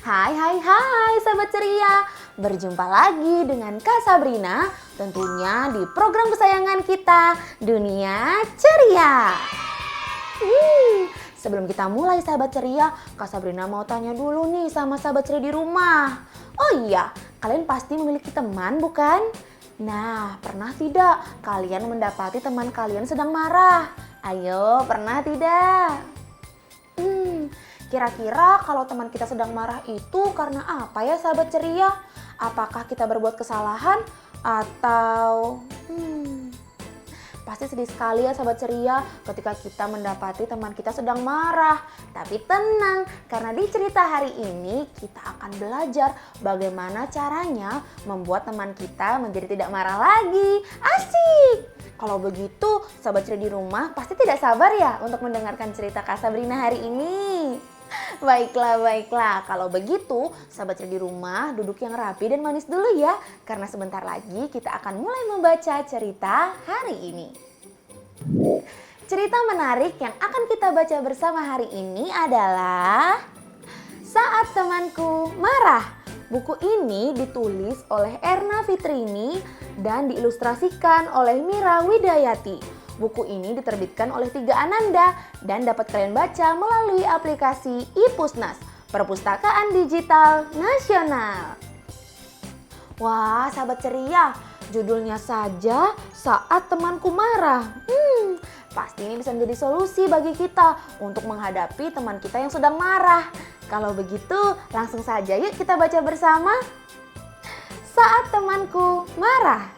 Hai sahabat ceria. Berjumpa lagi dengan Kak Sabrina tentunya di program kesayangan kita Dunia Ceria. Sebelum kita mulai sahabat ceria, Kak Sabrina mau tanya dulu nih sama sahabat ceria di rumah. Oh iya, kalian pasti memiliki teman bukan? Nah, pernah tidak kalian mendapati teman kalian sedang marah? Ayo, pernah tidak? Kira-kira kalau teman kita sedang marah itu karena apa ya sahabat ceria? Apakah kita berbuat kesalahan atau pasti sedih sekali ya sahabat ceria ketika kita mendapati teman kita sedang marah. Tapi tenang, karena di cerita hari ini kita akan belajar bagaimana caranya membuat teman kita menjadi tidak marah lagi. Asik! Kalau begitu sahabat ceria di rumah pasti tidak sabar ya untuk mendengarkan cerita Kak Sabrina hari ini. Baiklah. Kalau begitu, sahabat ceria di rumah duduk yang rapi dan manis dulu ya. Karena sebentar lagi kita akan mulai membaca cerita hari ini. Cerita menarik yang akan kita baca bersama hari ini adalah Saat Temanku Marah. Buku ini ditulis oleh Erna Fitrini dan diilustrasikan oleh Mira Widayati. Buku ini diterbitkan oleh Tiga Ananda dan dapat kalian baca melalui aplikasi iPusnas, Perpustakaan Digital Nasional. Wah, sahabat ceria, judulnya saja Saat Temanku Marah. Pasti ini bisa menjadi solusi bagi kita untuk menghadapi teman kita yang sedang marah. Kalau begitu, langsung saja yuk kita baca bersama. Saat Temanku Marah.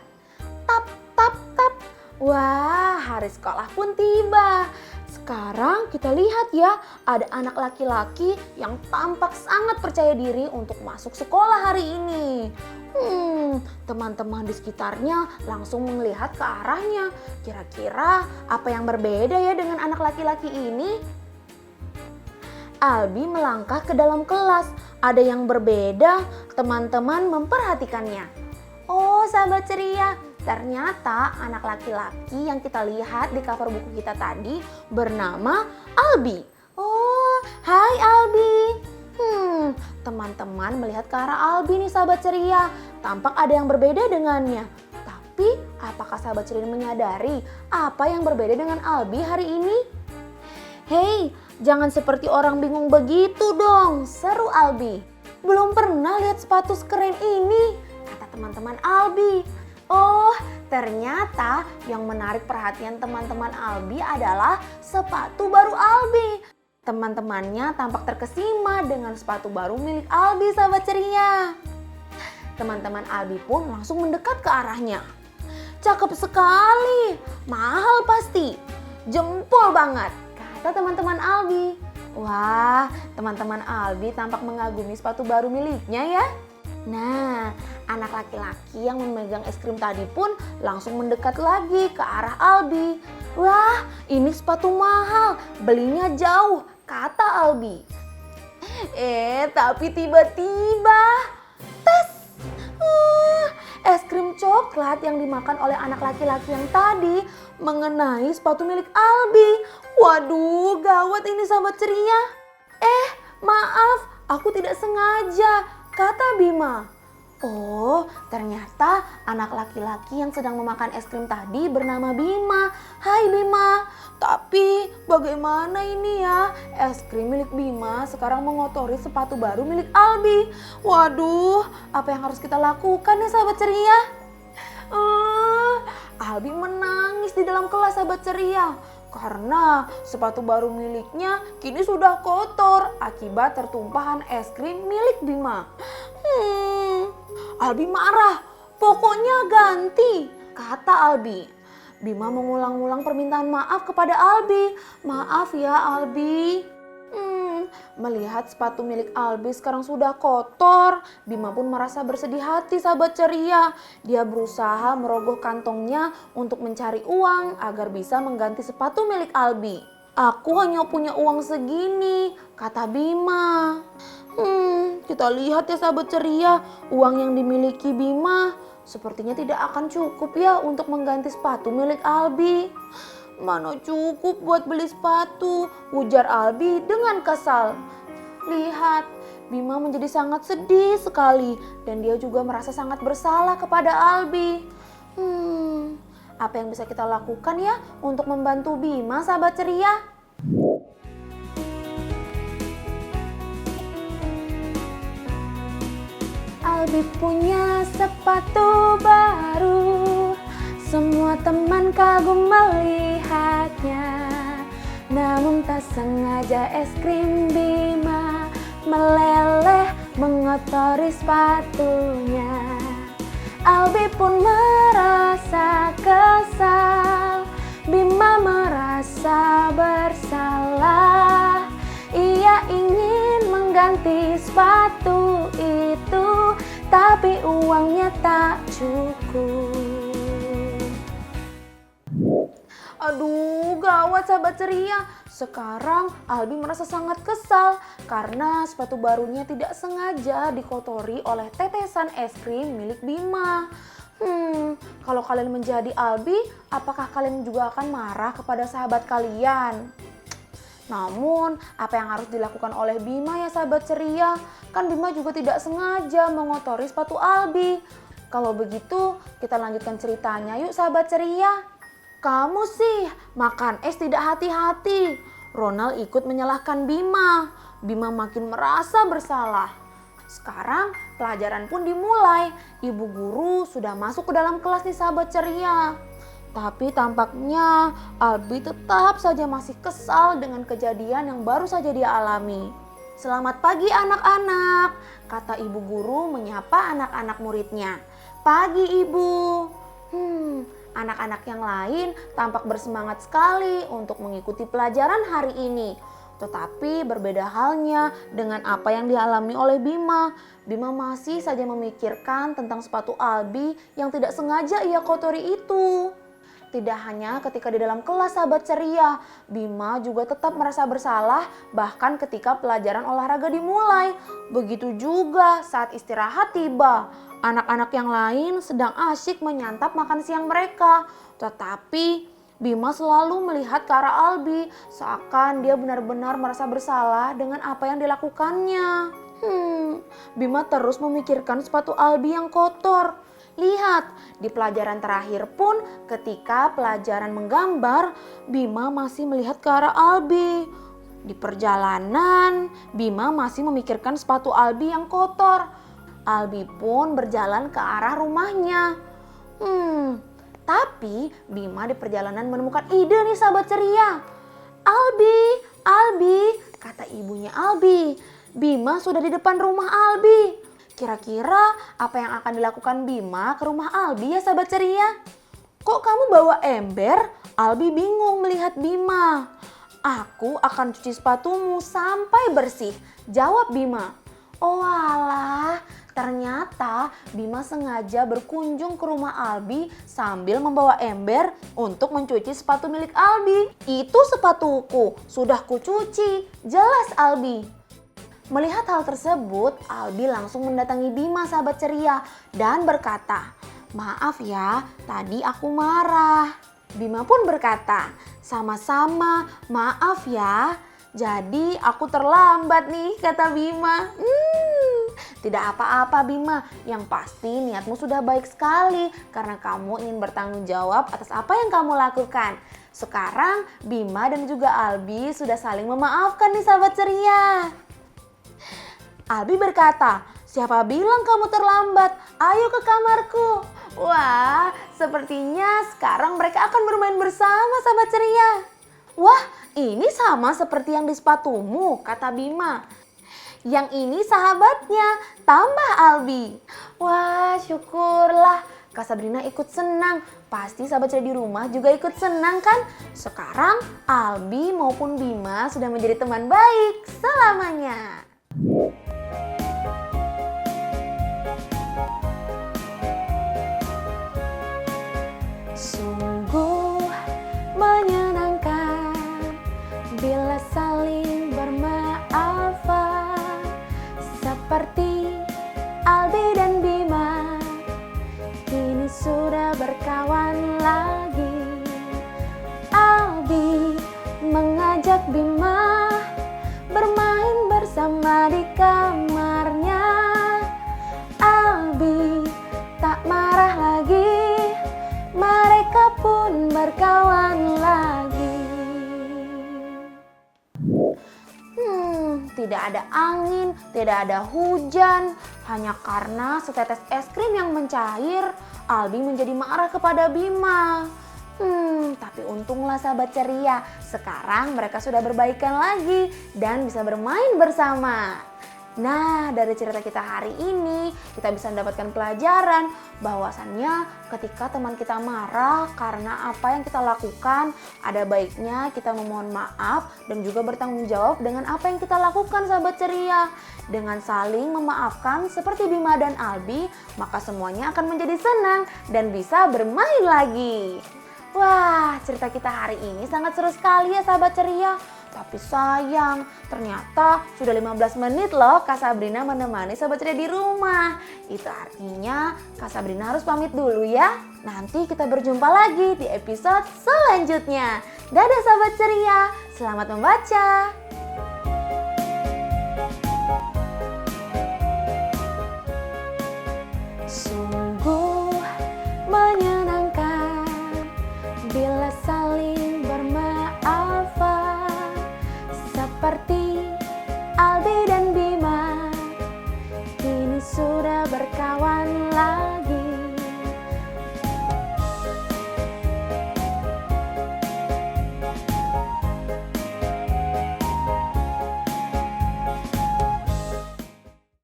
Tap, tap, tap. Wah, hari sekolah pun tiba. Sekarang kita lihat ya, ada anak laki-laki yang tampak sangat percaya diri untuk masuk sekolah hari ini. Teman-teman di sekitarnya langsung melihat ke arahnya. Kira-kira apa yang berbeda ya dengan anak laki-laki ini? Albi melangkah ke dalam kelas. Ada yang berbeda, teman-teman memperhatikannya. Oh, sahabat ceria, ternyata anak laki-laki yang kita lihat di cover buku kita tadi bernama Albi. Oh, hai Albi. Teman-teman melihat ke arah Albi nih sahabat ceria. Tampak ada yang berbeda dengannya. Tapi apakah sahabat ceria menyadari apa yang berbeda dengan Albi hari ini? Hei, jangan seperti orang bingung begitu dong, seru Albi. Belum pernah lihat sepatu sekeren ini, kata teman-teman Albi. Oh, ternyata yang menarik perhatian teman-teman Albi adalah sepatu baru Albi. Teman-temannya tampak terkesima dengan sepatu baru milik Albi, sahabat ceria. Teman-teman Albi pun langsung mendekat ke arahnya. Cakep sekali, mahal pasti, jempol banget, kata teman-teman Albi. Wah, teman-teman Albi tampak mengagumi sepatu baru miliknya ya. Nah, anak laki-laki yang memegang es krim tadi pun langsung mendekat lagi ke arah Albi. Wah, ini sepatu mahal, belinya jauh, kata Albi. Tapi tiba-tiba tes, es krim coklat yang dimakan oleh anak laki-laki yang tadi mengenai sepatu milik Albi. Waduh, gawat ini sahabat ceria. Maaf, aku tidak sengaja, kata Bima. Oh, ternyata anak laki-laki yang sedang memakan es krim tadi bernama Bima. Hai Bima, tapi bagaimana ini ya? Es krim milik Bima sekarang mengotori sepatu baru milik Albi. Waduh, apa yang harus kita lakukan ya sahabat ceria? Albi menangis di dalam kelas sahabat ceria. Karena sepatu baru miliknya kini sudah kotor akibat tertumpahan es krim milik Bima. Albi marah, pokoknya ganti, kata Albi. Bima mengulang-ulang permintaan maaf kepada Albi. Maaf ya Albi. Melihat sepatu milik Albi sekarang sudah kotor, Bima pun merasa bersedih hati sahabat ceria. Dia berusaha merogoh kantongnya untuk mencari uang agar bisa mengganti sepatu milik Albi. Aku hanya punya uang segini, kata Bima. Kita lihat ya sahabat ceria, uang yang dimiliki Bima sepertinya tidak akan cukup ya untuk mengganti sepatu milik Albi. Mana cukup buat beli sepatu, ujar Albi dengan kesal. Lihat, Bima menjadi sangat sedih sekali dan dia juga merasa sangat bersalah kepada Albi. Apa yang bisa kita lakukan ya untuk membantu Bima, sahabat ceria? Albi punya sepatu baru, semua teman kagum melihatnya. Namun tak sengaja es krim Bima meleleh mengotori sepatunya. Albi pun merasa kesal, Bima merasa bersalah. Ia ingin mengganti sepatu itu, tapi uangnya tak cukup. Aduh, gawat sahabat ceria. Sekarang Albi merasa sangat kesal karena sepatu barunya tidak sengaja dikotori oleh tetesan es krim milik Bima. Kalau kalian menjadi Albi, apakah kalian juga akan marah kepada sahabat kalian? Namun, apa yang harus dilakukan oleh Bima ya sahabat ceria? Kan Bima juga tidak sengaja mengotori sepatu Albi. Kalau begitu, kita lanjutkan ceritanya yuk sahabat ceria. Kamu sih makan es tidak hati-hati. Ronald ikut menyalahkan Bima. Bima makin merasa bersalah. Sekarang pelajaran pun dimulai. Ibu guru sudah masuk ke dalam kelas nih sahabat ceria. Tapi tampaknya Albi tetap saja masih kesal dengan kejadian yang baru saja dia alami. Selamat pagi anak-anak, kata ibu guru menyapa anak-anak muridnya. Pagi ibu. Anak-anak yang lain tampak bersemangat sekali untuk mengikuti pelajaran hari ini. Tetapi berbeda halnya dengan apa yang dialami oleh Bima. Bima masih saja memikirkan tentang sepatu Albi yang tidak sengaja ia kotori itu. Tidak hanya ketika di dalam kelas sahabat ceria, Bima juga tetap merasa bersalah bahkan ketika pelajaran olahraga dimulai. Begitu juga saat istirahat tiba. Anak-anak yang lain sedang asyik menyantap makan siang mereka. Tetapi Bima selalu melihat ke arah Albi seakan dia benar-benar merasa bersalah dengan apa yang dilakukannya. Bima terus memikirkan sepatu Albi yang kotor. Lihat, di pelajaran terakhir pun ketika pelajaran menggambar, Bima masih melihat ke arah Albi. Di perjalanan, Bima masih memikirkan sepatu Albi yang kotor. Albi pun berjalan ke arah rumahnya. Tapi Bima di perjalanan menemukan ide nih sahabat ceria. Albi, kata ibunya Albi. Bima sudah di depan rumah Albi. Kira-kira apa yang akan dilakukan Bima ke rumah Albi ya sahabat ceria? Kok kamu bawa ember? Albi bingung melihat Bima. Aku akan cuci sepatumu sampai bersih, jawab Bima. Oh alah, ternyata Bima sengaja berkunjung ke rumah Albi sambil membawa ember untuk mencuci sepatu milik Albi. Itu sepatuku, sudah kucuci, jelas Albi. Melihat hal tersebut, Albi langsung mendatangi Bima sahabat ceria dan berkata, maaf ya, tadi aku marah. Bima pun berkata, sama-sama, maaf ya. Jadi aku terlambat nih, kata Bima. Tidak apa-apa Bima, yang pasti niatmu sudah baik sekali karena kamu ingin bertanggung jawab atas apa yang kamu lakukan. Sekarang Bima dan juga Albi sudah saling memaafkan nih sahabat ceria. Albi berkata, siapa bilang kamu terlambat? Ayo ke kamarku. Wah, sepertinya sekarang mereka akan bermain bersama sahabat ceria. Wah, ini sama seperti yang di sepatumu, kata Bima. Yang ini sahabatnya, tambah Albi. Wah, syukurlah. Kak Sabrina ikut senang. Pasti sahabat ceria di rumah juga ikut senang kan? Sekarang Albi maupun Bima sudah menjadi teman baik selamanya. Sungguh menyenangkan bila saling bermaafan seperti Albi dan Bima kini sudah berkawan lagi. Albi mengajak Bima bermain bersama tidak ada angin, tidak ada hujan. Hanya karena setetes es krim yang mencair, Albi menjadi marah kepada Bima. Tapi untunglah sahabat ceria, sekarang mereka sudah berbaikan lagi dan bisa bermain bersama. Nah, dari cerita kita hari ini, kita bisa mendapatkan pelajaran bahwasannya ketika teman kita marah karena apa yang kita lakukan, ada baiknya kita memohon maaf dan juga bertanggung jawab dengan apa yang kita lakukan sahabat ceria. Dengan saling memaafkan seperti Bima dan Albi, maka semuanya akan menjadi senang dan bisa bermain lagi. Wah, cerita kita hari ini sangat seru sekali ya sahabat ceria. Tapi sayang, ternyata sudah 15 menit loh Kak Sabrina menemani sahabat ceria di rumah. Itu artinya Kak Sabrina harus pamit dulu ya. Nanti kita berjumpa lagi di episode selanjutnya. Dadah sahabat ceria, selamat membaca. Sungguh menyenangkan bila